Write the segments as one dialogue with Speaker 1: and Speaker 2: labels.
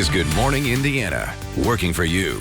Speaker 1: is Good Morning Indiana, working for you.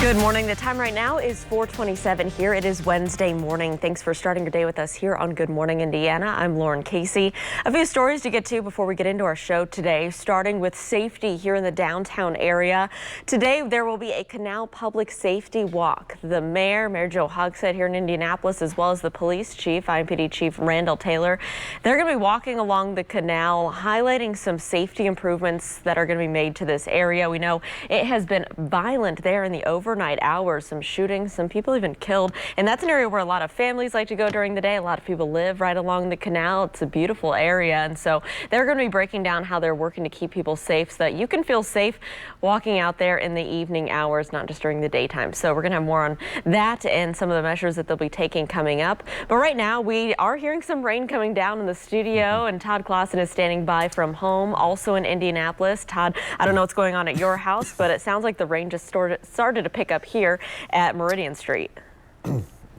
Speaker 2: Good morning. The time right now is 4:27 here. It is Wednesday morning. Thanks for starting your day with us here on Good Morning Indiana. I'm Lauren Casey. A few stories to get to before we get into our show today, starting with safety here in the downtown area. Today, there will be a Canal Public Safety Walk. The Mayor Joe Hogsett here in Indianapolis, as well as the police chief, IMPD Chief Randall Taylor, they're going to be walking along the canal, highlighting some safety improvements that are going to be made to this area. We know it has been violent there in the overnight hours, some shootings, some people even killed, and that's an area where a lot of families like to go during the day. A lot of people live right along the canal. It's a beautiful area, and so they're going to be breaking down how they're working to keep people safe so that you can feel safe walking out there in the evening hours, not just during the daytime. So we're going to have more on that and some of the measures that they'll be taking coming up. But right now we are hearing some rain coming down in the studio, and Todd Clausen is standing by from home, also in Indianapolis. Todd, I don't know what's going on at your house, but it sounds like the rain just started to pick up here at Meridian Street.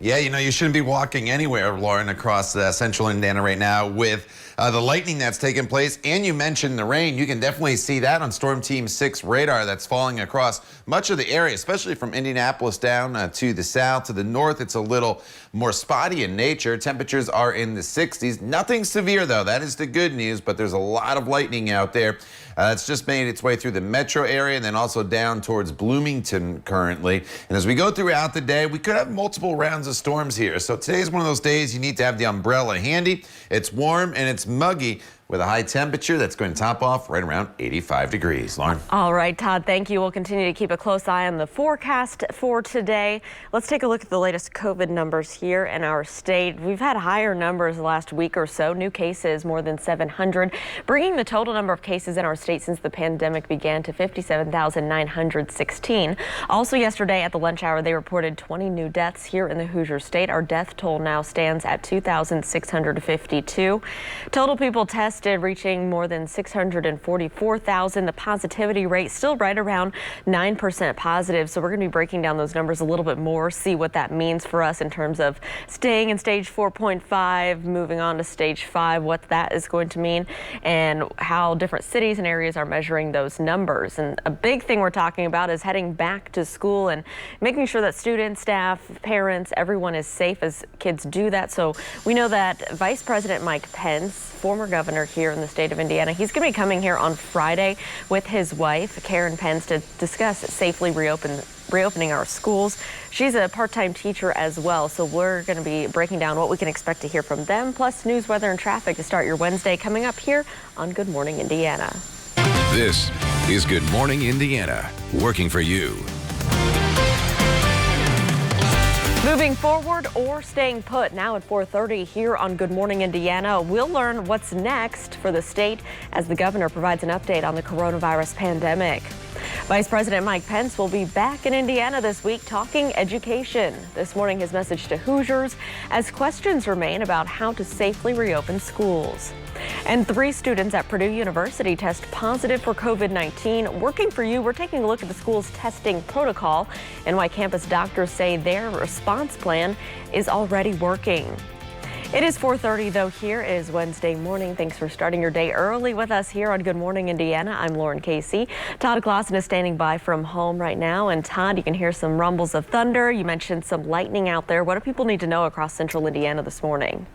Speaker 3: Yeah, you know, you shouldn't be walking anywhere, Lauren, across central Indiana right now with the lightning that's taking place. And you mentioned the rain. You can definitely see that on Storm Team 6 radar that's falling across much of the area, especially from Indianapolis down to the south. To the north, it's a little more spotty in nature. Temperatures are in the 60s. Nothing severe, though. That is the good news, but there's a lot of lightning out there. It's just made its way through the metro area and then also down towards Bloomington currently. And as we go throughout the day, we could have multiple rounds of storms here. So today's one of those days you need to have the umbrella handy. It's warm and it's muggy with a high temperature that's going to top off right around 85 degrees. Lauren.
Speaker 2: All right, Todd, thank you. We'll continue to keep a close eye on the forecast for today. Let's take a look at the latest COVID numbers here in our state. We've had higher numbers the last week or so. New cases more than 700, bringing the total number of cases in our state since the pandemic began to 57,916. Also yesterday at the lunch hour, they reported 20 new deaths here in the Hoosier State. Our death toll now stands at 2,652. Total people tested reaching more than 644,000. The positivity rate still right around 9% positive. So we're going to be breaking down those numbers a little bit more, see what that means for us in terms of staying in stage 4.5, moving on to stage 5, what that is going to mean, and how different cities and areas are measuring those numbers. And a big thing we're talking about is heading back to school and making sure that students, staff, parents, everyone is safe as kids do that. So we know that Vice President Mike Pence, former governor here in the state of Indiana, he's going to be coming here on Friday with his wife, Karen Pence, to discuss safely reopening our schools. She's a part-time teacher as well, so we're going to be breaking down what we can expect to hear from them, plus news, weather, and traffic to start your Wednesday coming up here on Good Morning Indiana.
Speaker 1: This is Good Morning Indiana, working for you.
Speaker 2: Moving forward or staying put now at 4:30 here on Good Morning Indiana. We'll learn what's next for the state as the governor provides an update on the coronavirus pandemic. Vice President Mike Pence will be back in Indiana this week talking education. This morning, his message to Hoosiers as questions remain about how to safely reopen schools. And 3 students at Purdue University test positive for COVID-19. Working for you, we're taking a look at the school's testing protocol and why campus doctors say their response plan is already working. It is 4:30, though. Here is Wednesday morning. Thanks for starting your day early with us here on Good Morning Indiana. I'm Lauren Casey. Todd Clausen is standing by from home right now. And Todd, you can hear some rumbles of thunder. You mentioned some lightning out there. What do people need to know across central Indiana this morning?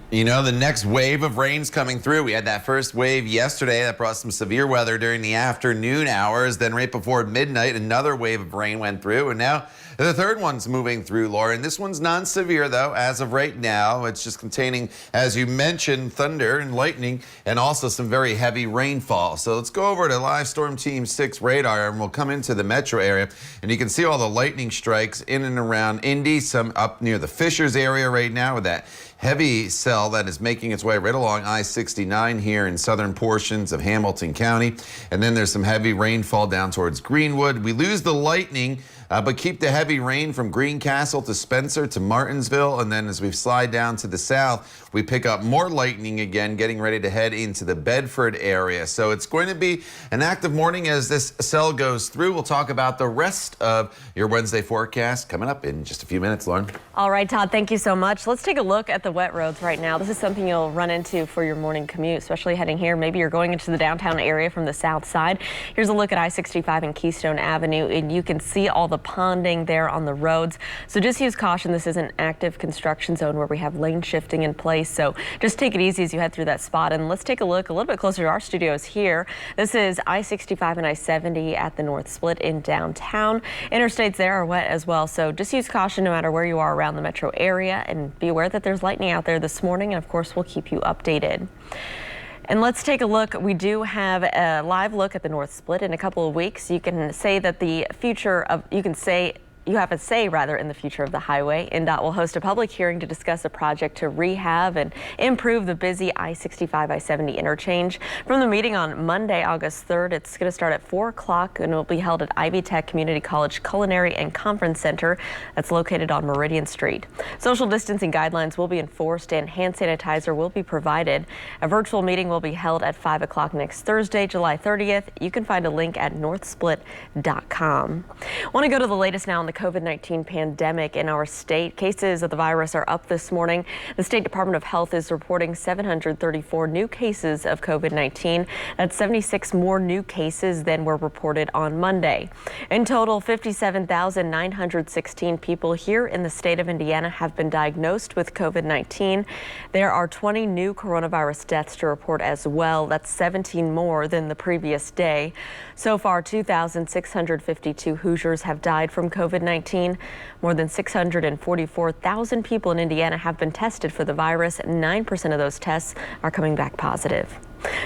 Speaker 3: You know, the next wave of rain's coming through. We had that first wave yesterday that brought some severe weather during the afternoon hours. Then right before midnight, another wave of rain went through. And now the third one's moving through, Lauren. This one's non-severe, though, as of right now. It's just containing, as you mentioned, thunder and lightning and also some very heavy rainfall. So let's go over to live Storm Team 6 radar, and we'll come into the metro area. And you can see all the lightning strikes in and around Indy, some up near the Fishers area right now with that heavy cell that is making its way right along I-69 here in southern portions of Hamilton County. And then there's some heavy rainfall down towards Greenwood. We lose the lightning but keep the heavy rain from Greencastle to Spencer to Martinsville. And then as we slide down to the south, we pick up more lightning again, getting ready to head into the Bedford area. So it's going to be an active morning as this cell goes through. We'll talk about the rest of your Wednesday forecast coming up in just a few minutes, Lauren.
Speaker 2: All right, Todd, thank you so much. Let's take a look at the wet roads right now. This is something you'll run into for your morning commute, especially heading here. Maybe you're going into the downtown area from the south side. Here's a look at I-65 and Keystone Avenue, and you can see all the ponding there on the roads. So just use caution. This is an active construction zone where we have lane shifting in place. So just take it easy as you head through that spot. And let's take a look a little bit closer to our studios here. This is I-65 and I-70 at the North Split in downtown. Interstates there are wet as well. So just use caution no matter where you are around the metro area, and be aware that there's lightning out there this morning. And of course, we'll keep you updated. And let's take a look. We do have a live look at the North Split in a couple of weeks. You can say that the future of, you have a say rather in the future of the highway. INDOT will host a public hearing to discuss a project to rehab and improve the busy I-65, I-70 interchange. From the meeting on Monday, August 3rd, it's going to start at 4 o'clock and will be held at Ivy Tech Community College Culinary and Conference Center that's located on Meridian Street. Social distancing guidelines will be enforced and hand sanitizer will be provided. A virtual meeting will be held at 5 o'clock next Thursday, July 30th. You can find a link at northsplit.com. Want to go to the latest now on the COVID-19 pandemic in our state. Cases of the virus are up this morning. The State Department of Health is reporting 734 new cases of COVID-19. That's 76 more new cases than were reported on Monday. In total, 57,916 people here in the state of Indiana have been diagnosed with COVID-19. There are 20 new coronavirus deaths to report as well. That's 17 more than the previous day. So far, 2,652 Hoosiers have died from COVID-19. More than 644,000 people in Indiana have been tested for the virus. 9% of those tests are coming back positive.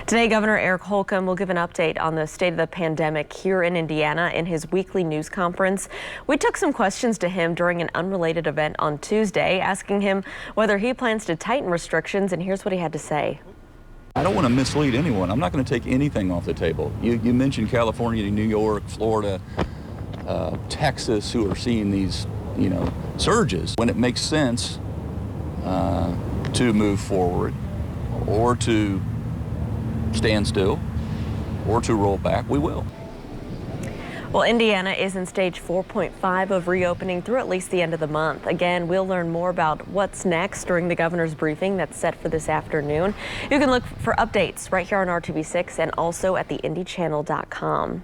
Speaker 2: Today, Governor Eric Holcomb will give an update on the state of the pandemic here in Indiana in his weekly news conference. We took some questions to him during an unrelated event on Tuesday, asking him whether he plans to tighten restrictions, and here's what he had to say.
Speaker 4: I don't want to mislead anyone. I'm not going to take anything off the table. You mentioned California, New York, Florida, Texas, who are seeing these, surges. When it makes sense to move forward or to stand still or to roll back, we will.
Speaker 2: Well, Indiana is in stage 4.5 of reopening through at least the end of the month. Again, we'll learn more about what's next during the governor's briefing that's set for this afternoon. You can look for updates right here on RTV6 and also at theindychannel.com.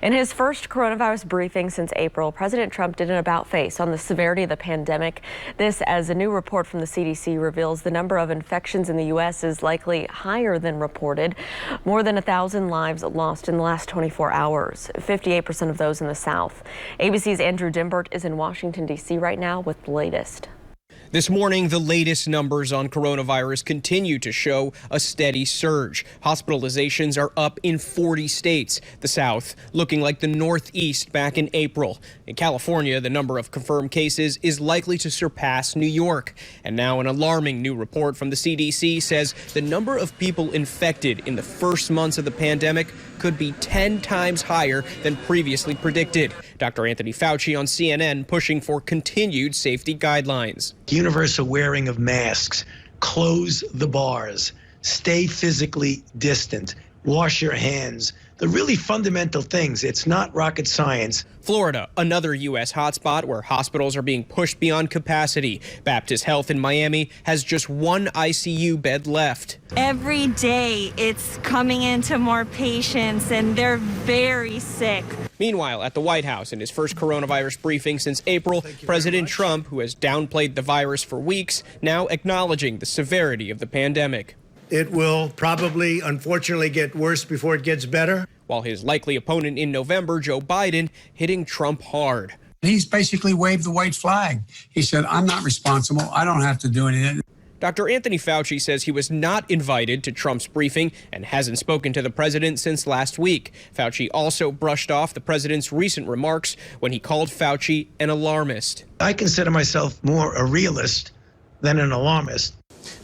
Speaker 2: In his first coronavirus briefing since April, President Trump did an about-face on the severity of the pandemic. This as a new report from the CDC reveals the number of infections in the U.S. is likely higher than reported. More than 1,000 lives lost in the last 24 hours, 58% of those in the South. ABC's Andrew Dimbert is in Washington, D.C. right now with the latest.
Speaker 5: This morning, the latest numbers on coronavirus continue to show a steady surge. Hospitalizations are up in 40 states. The South looking like the Northeast back in April. In California, the number of confirmed cases is likely to surpass New York. And now an alarming new report from the CDC says the number of people infected in the first months of the pandemic could be 10 times higher than previously predicted. Dr. Anthony Fauci on CNN pushing for continued safety guidelines.
Speaker 6: Universal wearing of masks, close the bars, stay physically distant, wash your hands. The really fundamental things. It's not rocket science.
Speaker 5: Florida, another U.S. hotspot where hospitals are being pushed beyond capacity. Baptist Health in Miami has just one ICU bed left.
Speaker 7: Every day it's coming into more patients and they're very sick.
Speaker 5: Meanwhile, at the White House, in his first coronavirus briefing since April, President Trump, who has downplayed the virus for weeks, now acknowledging the severity of the pandemic.
Speaker 8: It will probably, unfortunately, get worse before it gets better.
Speaker 5: While his likely opponent in November, Joe Biden, hitting Trump hard.
Speaker 9: He's basically waved the white flag. He said, I'm not responsible. I don't have to do anything.
Speaker 5: Dr. Anthony Fauci says he was not invited to Trump's briefing and hasn't spoken to the president since last week. Fauci also brushed off the president's recent remarks when he called Fauci an alarmist.
Speaker 6: I consider myself more a realist than an alarmist.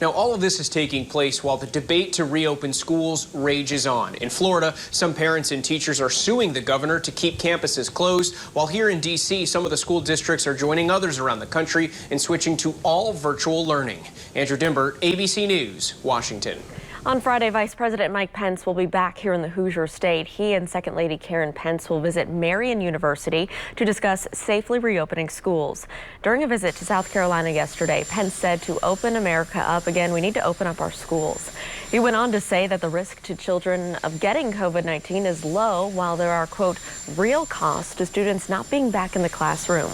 Speaker 5: Now, all of this is taking place while the debate to reopen schools rages on. In Florida, some parents and teachers are suing the governor to keep campuses closed, while here in D.C., some of the school districts are joining others around the country in switching to all virtual learning. Andrew Dimbert, ABC News, Washington.
Speaker 2: On Friday, Vice President Mike Pence will be back here in the Hoosier State. He and Second Lady Karen Pence will visit Marian University to discuss safely reopening schools. During a visit to South Carolina yesterday, Pence said to open America up again, we need to open up our schools. He went on to say that the risk to children of getting COVID-19 is low, while there are, quote, real costs to students not being back in the classroom.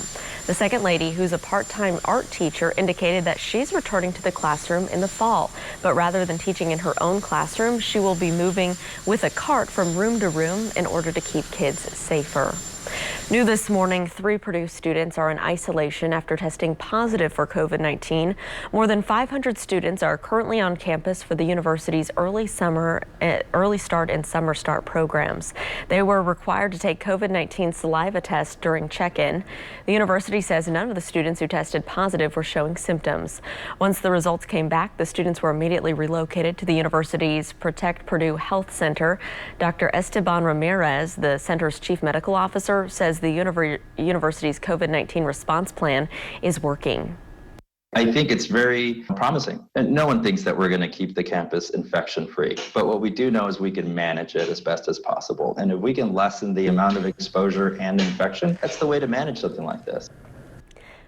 Speaker 2: The Second Lady, who's a part-time art teacher, indicated that she's returning to the classroom in the fall. But rather than teaching in her own classroom, she will be moving with a cart from room to room in order to keep kids safer. New this morning, 3 Purdue students are in isolation after testing positive for COVID-19. More than 500 students are currently on campus for the university's early start and summer start programs. They were required to take COVID-19 saliva tests during check-in. The university says none of the students who tested positive were showing symptoms. Once the results came back, the students were immediately relocated to the university's Protect Purdue Health Center. Dr. Esteban Ramirez, the center's chief medical officer, says the university's COVID-19 response plan is working.
Speaker 10: I think it's very promising. And no one thinks that we're going to keep the campus infection-free. But what we do know is we can manage it as best as possible. And if we can lessen the amount of exposure and infection, that's the way to manage something like this.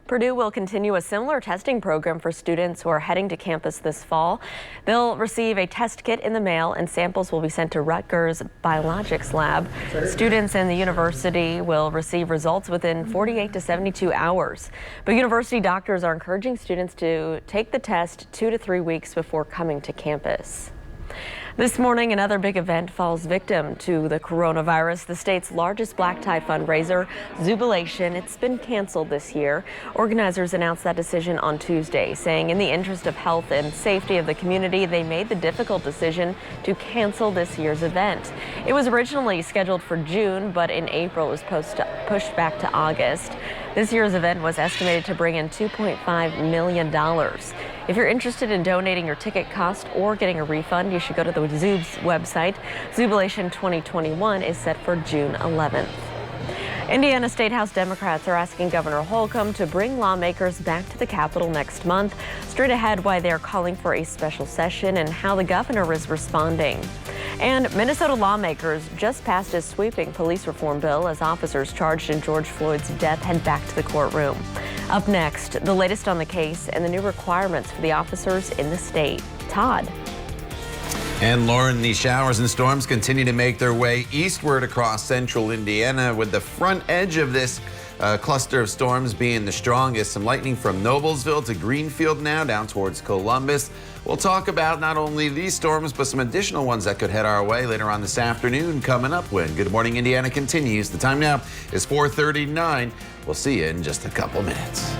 Speaker 2: Purdue will continue a similar testing program for students who are heading to campus this fall. They'll receive a test kit in the mail and samples will be sent to Rutgers Biologics Lab. Students in the university will receive results within 48 to 72 hours. But university doctors are encouraging students to take the test 2 to 3 weeks before coming to campus. This morning, another big event falls victim to the coronavirus. The state's largest black tie fundraiser, Zubilation, it's been canceled this year. Organizers announced that decision on Tuesday, saying in the interest of health and safety of the community, they made the difficult decision to cancel this year's event. It was originally scheduled for June, but in April it was pushed back to August. This year's event was estimated to bring in $2.5 million. If you're interested in donating your ticket cost or getting a refund, you should go to the Zub's website. Zubilation 2021 is set for June 11th. Indiana State House Democrats are asking Governor Holcomb to bring lawmakers back to the Capitol next month. Straight ahead, why they're calling for a special session and how the governor is responding. And Minnesota lawmakers just passed a sweeping police reform bill as officers charged in George Floyd's death head back to the courtroom. Up next, the latest on the case and the new requirements for the officers in the state. Todd.
Speaker 3: And Lauren, the showers and storms continue to make their way eastward across central Indiana, with the front edge of this cluster of storms being the strongest. Some lightning from Noblesville to Greenfield now down towards Columbus. We'll talk about not only these storms, but some additional ones that could head our way later on this afternoon coming up when Good Morning Indiana continues. The time now is 4:39. We'll see you in just a couple minutes.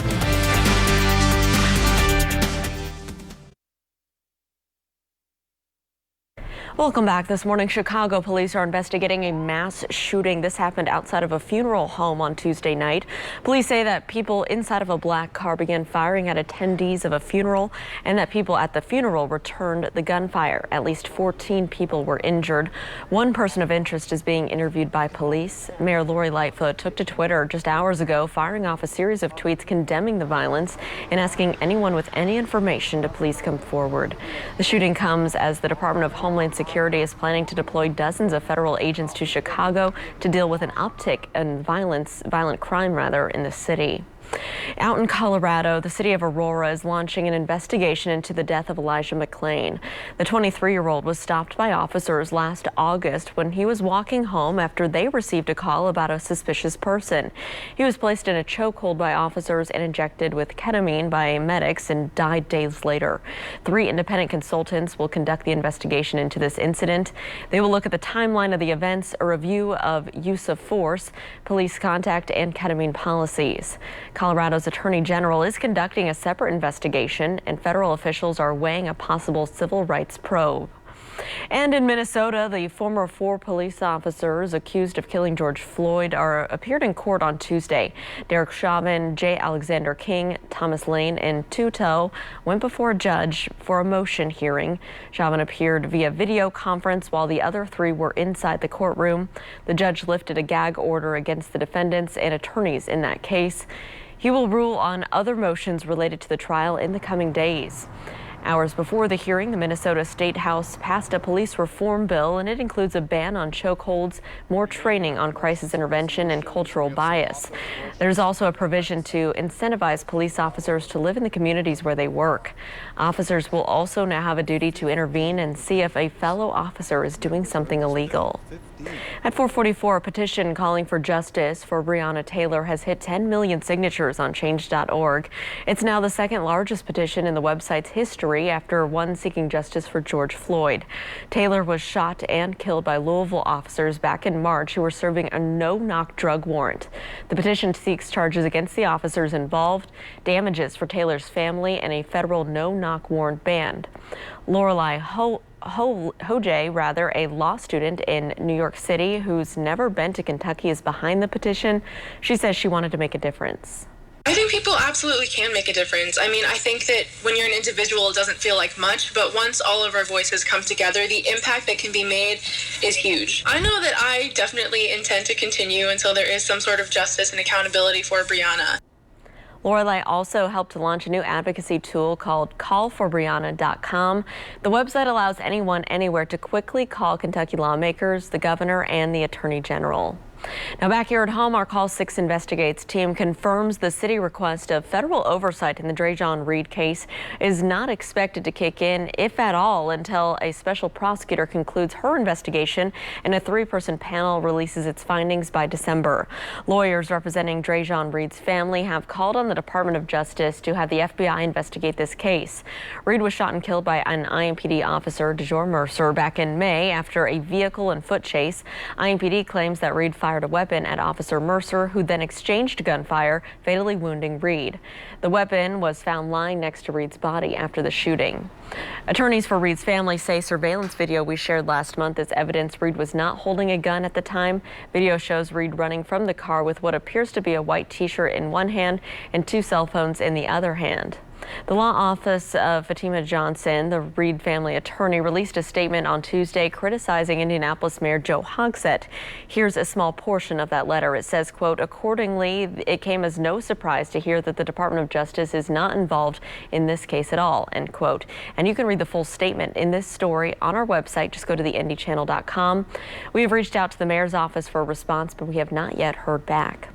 Speaker 2: Welcome back. This morning, Chicago police are investigating a mass shooting. This happened outside of a funeral home on Tuesday night. Police say that people inside of a black car began firing at attendees of a funeral and that people at the funeral returned the gunfire. At least 14 people were injured. One person of interest is being interviewed by police. Mayor Lori Lightfoot took to Twitter just hours ago, firing off a series of tweets condemning the violence and asking anyone with any information to please come forward. The shooting comes as the Department of Homeland Security is planning to deploy dozens of federal agents to Chicago to deal with an uptick in violent crime in the city. Out in Colorado, the city of Aurora is launching an investigation into the death of Elijah McClain. The 23-year-old was stopped by officers last August when he was walking home after they received a call about a suspicious person. He was placed in a chokehold by officers and injected with ketamine by medics and died days later. 3 independent consultants will conduct the investigation into this incident. They will look at the timeline of the events, a review of use of force, police contact, and ketamine policies. Colorado's Attorney General is conducting a separate investigation, and federal officials are weighing a possible civil rights probe. And in Minnesota, the former 4 police officers accused of killing George Floyd appeared in court on Tuesday. Derek Chauvin, J. Alexander King, Thomas Lane, and Tuto went before a judge for a motion hearing. Chauvin appeared via video conference while the other 3 were inside the courtroom. The judge lifted a gag order against the defendants and attorneys in that case. He will rule on other motions related to the trial in the coming days. Hours before the hearing, the Minnesota State House passed a police reform bill, and it includes a ban on chokeholds, more training on crisis intervention, and cultural bias. There's also a provision to incentivize police officers to live in the communities where they work. Officers will also now have a duty to intervene and see if a fellow officer is doing something illegal. At 4:44, a petition calling for justice for Breonna Taylor has hit 10 million signatures on change.org. It's now the second largest petition in the website's history after one seeking justice for George Floyd. Taylor was shot and killed by Louisville officers back in March who were serving a no-knock drug warrant. The petition seeks charges against the officers involved, damages for Taylor's family, and a federal no-knock warrant ban. Lorelei Hoje, a law student in New York City who's never been to Kentucky, is behind the petition. She says she wanted to make a difference.
Speaker 11: I think people absolutely can make a difference. I mean, I think that when you're an individual, it doesn't feel like much, but once all of our voices come together, the impact that can be made is huge. I know that I definitely intend to continue until there is some sort of justice and accountability for Breonna.
Speaker 2: Lorelei also helped to launch a new advocacy tool called callforbreonna.com. The website allows anyone anywhere to quickly call Kentucky lawmakers, the governor, and the attorney general. Now back here at home, our Call 6 Investigates team confirms the city request of federal oversight in the Drejjon Reed case is not expected to kick in, if at all, until a special prosecutor concludes her investigation and a 3-person panel releases its findings by December. Lawyers representing Drejjon Reed's family have called on the Department of Justice to have the FBI investigate this case. Reed was shot and killed by an IMPD officer, Drejjon Mercer, back in May after a vehicle and foot chase. IMPD claims that Reed fired a weapon at Officer Mercer, who then exchanged gunfire, fatally wounding Reed. The weapon was found lying next to Reed's body after the shooting. Attorneys for Reed's family say surveillance video we shared last month is evidence Reed was not holding a gun at the time. Video shows Reed running from the car with what appears to be a white t-shirt in one hand and 2 cell phones in the other hand. The law office of Fatima Johnson, the Reed family attorney, released a statement on Tuesday criticizing Indianapolis Mayor Joe Hogsett. Here's a small portion of that letter. It says, quote, "Accordingly, it came as no surprise to hear that the Department of Justice is not involved in this case at all," end quote. And you can read the full statement in this story on our website. Just go to theindychannel.com. We have reached out to the mayor's office for a response, but we have not yet heard back.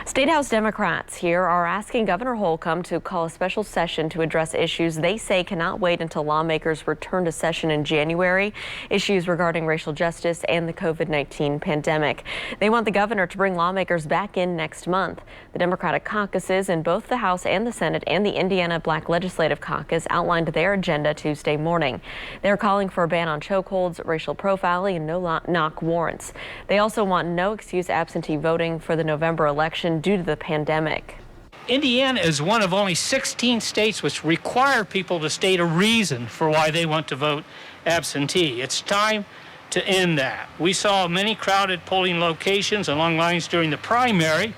Speaker 2: State House Democrats here are asking Governor Holcomb to call a special session to address issues they say cannot wait until lawmakers return to session in January, issues regarding racial justice and the COVID-19 pandemic. They want the governor to bring lawmakers back in next month. The Democratic caucuses in both the House and the Senate and the Indiana Black Legislative Caucus outlined their agenda Tuesday morning. They're calling for a ban on chokeholds, racial profiling, and no-knock warrants. They also want no excuse absentee voting for the November election due to the pandemic.
Speaker 12: Indiana is one of only 16 states which require people to state a reason for why they want to vote absentee. It's time to end that. We saw many crowded polling locations along lines during the primary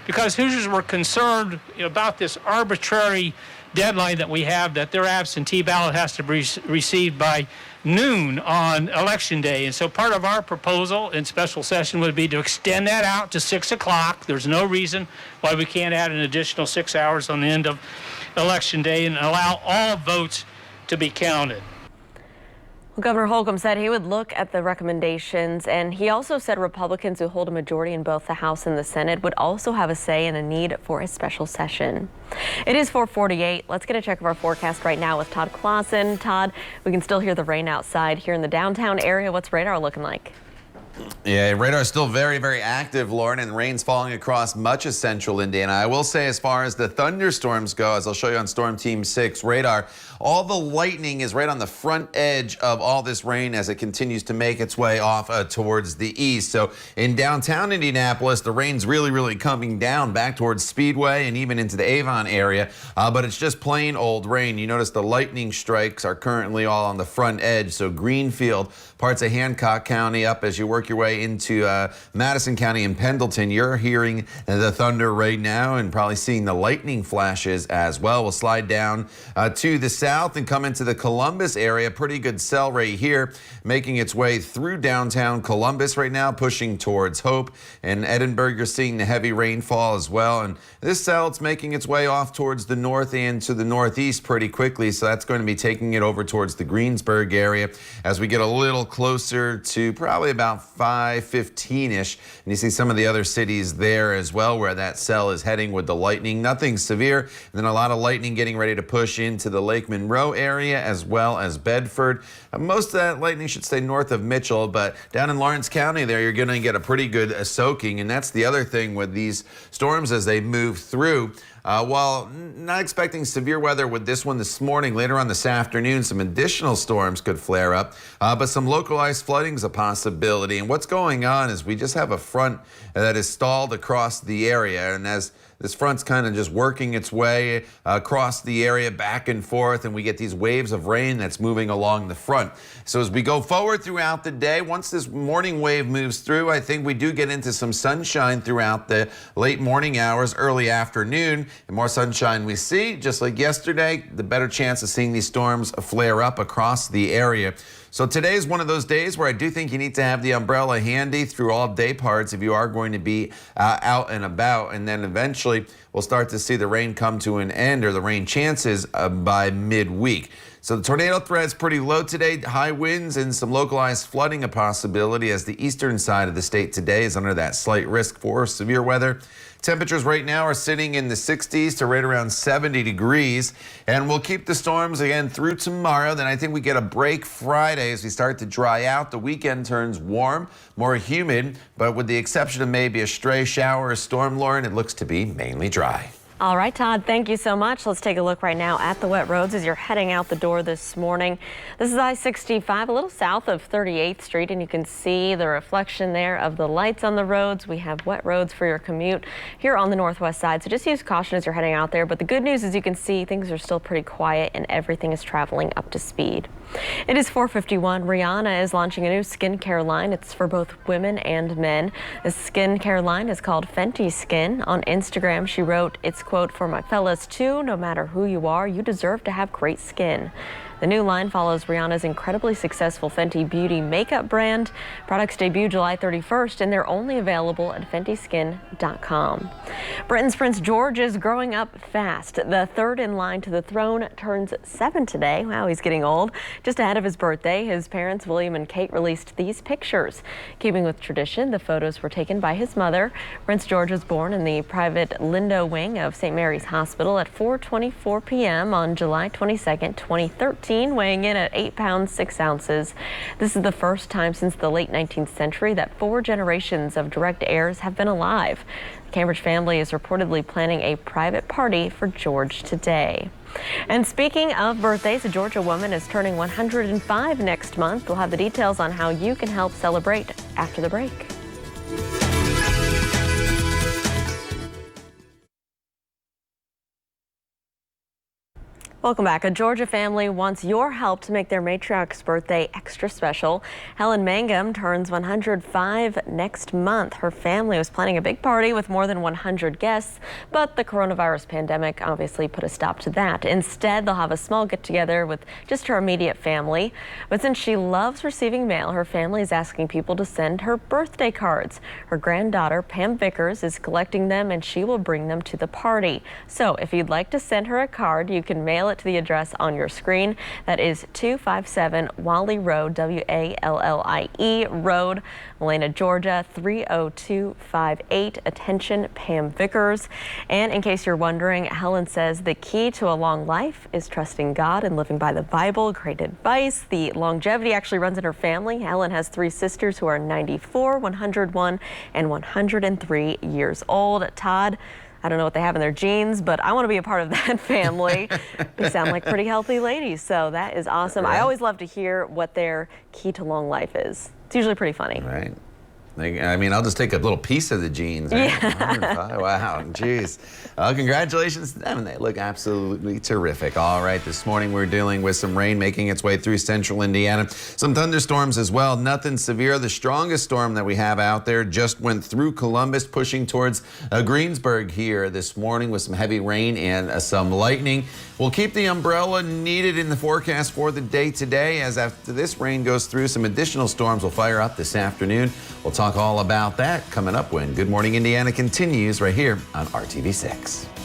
Speaker 12: because Hoosiers were concerned about this arbitrary deadline that we have, that their absentee ballot has to be received by noon on election day. And so part of our proposal in special session would be to extend that out to 6 o'clock. There's no reason why we can't add an additional 6 hours on the end of election day and allow all votes to be counted.
Speaker 2: Well, Governor Holcomb said he would look at the recommendations, and he also said Republicans who hold a majority in both the House and the Senate would also have a say in a need for a special session. It is 4:48. Let's get a check of our forecast right now with Todd Clausen. Todd, we can still hear the rain outside here in the downtown area. What's radar looking like?
Speaker 3: Yeah, radar is still very, very active, Lauren, and rain's falling across much of central Indiana. I will say, as far as the thunderstorms go, as I'll show you on Storm Team 6 radar, all the lightning is right on the front edge of all this rain as it continues to make its way off towards the east. So in downtown Indianapolis, the rain's really, really coming down back towards Speedway and even into the Avon area, but it's just plain old rain. You notice the lightning strikes are currently all on the front edge. So Greenfield, parts of Hancock County, up as you work your way into Madison County and Pendleton. You're hearing the thunder right now and probably seeing the lightning flashes as well. We'll slide down to the south and come into the Columbus area. Pretty good cell right here, making its way through downtown Columbus right now, pushing towards Hope. And Edinburgh, you're seeing the heavy rainfall as well. And this cell, it's making its way off towards the north and to the northeast pretty quickly. So that's going to be taking it over towards the Greensburg area as we get a little closer to probably about 5:15-ish. And you see some of the other cities there as well where that cell is heading with the lightning. Nothing severe. And then a lot of lightning getting ready to push into the Lake Monroe area as well as Bedford. Most of that lightning should stay north of Mitchell, but down in Lawrence County there, you're going to get a pretty good soaking. And that's the other thing with these storms as they move through. While not expecting severe weather with this one this morning, later on this afternoon, some additional storms could flare up, but some localized flooding is a possibility. And what's going on is we just have a front that is stalled across the area. And as this front's kind of just working its way across the area back and forth, and we get these waves of rain that's moving along the front. So as we go forward throughout the day, once this morning wave moves through, I think we do get into some sunshine throughout the late morning hours, early afternoon. The more sunshine we see, just like yesterday, the better chance of seeing these storms flare up across the area. So today is one of those days where I do think you need to have the umbrella handy through all day parts if you are going to be out and about. And then eventually we'll start to see the rain come to an end, or the rain chances by midweek. So the tornado threat is pretty low today. High winds and some localized flooding a possibility as the eastern side of the state today is under that slight risk for severe weather. Temperatures right now are sitting in the 60s to right around 70 degrees. And we'll keep the storms again through tomorrow. Then I think we get a break Friday as we start to dry out. The weekend turns warm, more humid, but with the exception of maybe a stray shower or storm, Lauren, it looks to be mainly dry.
Speaker 2: All right, Todd, thank you so much. Let's take a look right now at the wet roads as you're heading out the door this morning. This is I-65, a little south of 38th Street, and you can see the reflection there of the lights on the roads. We have wet roads for your commute here on the northwest side, so just use caution as you're heading out there. But the good news is you can see things are still pretty quiet and everything is traveling up to speed. It is 4:51. Rihanna is launching a new skincare line. It's for both women and men. The skincare line is called Fenty Skin. On Instagram, she wrote, "It's quote, for my fellas too, no matter who you are, you deserve to have great skin." The new line follows Rihanna's incredibly successful Fenty Beauty makeup brand. Products debut July 31st, and they're only available at fentyskin.com. Britain's Prince George is growing up fast. The third in line to the throne turns 7 today. Wow, he's getting old. Just ahead of his birthday, his parents, William and Kate, released these pictures. Keeping with tradition, the photos were taken by his mother. Prince George was born in the private Lindo wing of St. Mary's Hospital at 4:24 p.m. on July 22nd, 2013. Weighing in at 8 pounds 6 ounces. This is the first time since the late 19th century that 4 generations of direct heirs have been alive. The Cambridge family is reportedly planning a private party for George today. And speaking of birthdays, a Georgia woman is turning 105 next month. We'll have the details on how you can help celebrate after the break. Welcome back. A Georgia family wants your help to make their matriarch's birthday extra special. Helen Mangum turns 105 next month. Her family was planning a big party with more than 100 guests, but the coronavirus pandemic obviously put a stop to that. Instead, they'll have a small get-together with just her immediate family. But since she loves receiving mail, her family is asking people to send her birthday cards. Her granddaughter, Pam Vickers, is collecting them, and she will bring them to the party. So if you'd like to send her a card, you can mail it it to the address on your screen. That is 257 Wally Road, W-A-L-L-I-E Road, Helena, Georgia, 30258. Attention, Pam Vickers. And in case you're wondering, Helen says the key to a long life is trusting God and living by the Bible. Great advice. The longevity actually runs in her family. Helen has 3 sisters who are 94, 101, and 103 years old. Todd, I don't know what they have in their genes, but I want to be a part of that family. They sound like pretty healthy ladies, so that is awesome.
Speaker 3: Right.
Speaker 2: I always love to hear what their key to long life is. It's usually pretty funny.
Speaker 3: Right. I mean, I'll just take a little piece of the jeans. Right?
Speaker 2: Yeah.
Speaker 3: Wow, geez. Congratulations to them. They look absolutely terrific. All right, this morning we're dealing with some rain making its way through central Indiana. Some thunderstorms as well. Nothing severe. The strongest storm that we have out there just went through Columbus, pushing towards Greensburg here this morning with some heavy rain and some lightning. We'll keep the umbrella needed in the forecast for the day today, as after this rain goes through, some additional storms will fire up this afternoon. We'll talk all about that coming up when Good Morning Indiana continues right here on RTV6.